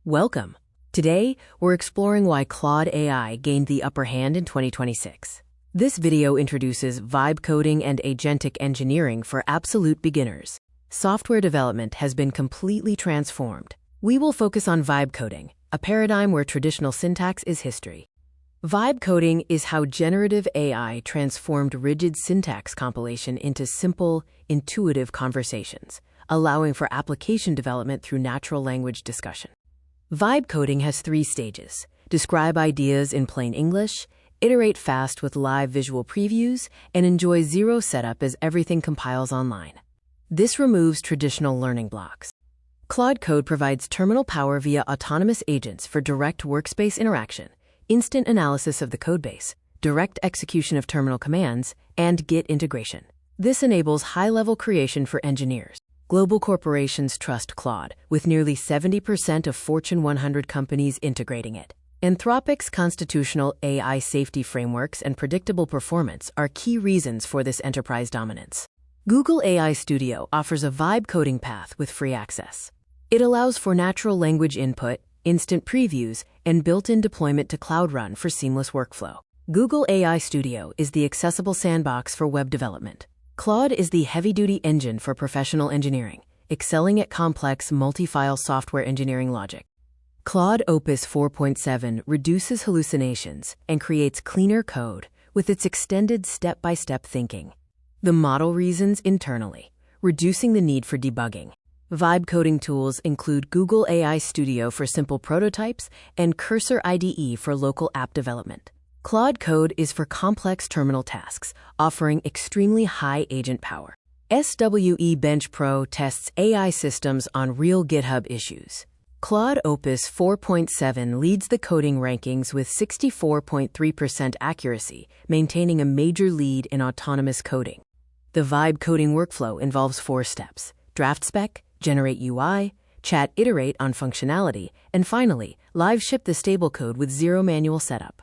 Welcome. Today, we're exploring why Claude AI gained the upper hand in 2026. This video introduces vibe coding and agentic engineering for absolute beginners. Software development has been completely transformed. We will focus on vibe coding, a paradigm where traditional syntax is history. Vibe coding is how generative AI transformed rigid syntax compilation into simple, intuitive conversations, allowing for application development through natural language discussion. Vibe coding has 3 stages: describe ideas in plain English, iterate fast with live visual previews, and enjoy zero setup as everything compiles online. This removes traditional learning blocks. Claude Code provides terminal power via autonomous agents for direct workspace interaction, instant analysis of the codebase, direct execution of terminal commands, and Git integration. This enables high-level creation for engineers. Global corporations trust Claude, with nearly 70% of Fortune 100 companies integrating it. Anthropic's constitutional AI safety frameworks and predictable performance are key reasons for this enterprise dominance. Google AI Studio offers a vibe coding path with free access. It allows for natural language input, instant previews, and built-in deployment to Cloud Run for seamless workflow. Google AI Studio is the accessible sandbox for web development. Claude is the heavy-duty engine for professional engineering, excelling at complex multi-file software engineering logic. Claude Opus 4.7 reduces hallucinations and creates cleaner code with its extended step-by-step thinking. The model reasons internally, reducing the need for debugging. Vibe coding tools include Google AI Studio for simple prototypes and Cursor IDE for local app development. Claude Code is for complex terminal tasks, offering extremely high agent power. SWE Bench Pro tests AI systems on real GitHub issues. Claude Opus 4.7 leads the coding rankings with 64.3% accuracy, maintaining a major lead in autonomous coding. The vibe coding workflow involves 4 steps: draft spec, generate UI, chat iterate on functionality, and finally, live ship the stable code with zero manual setup.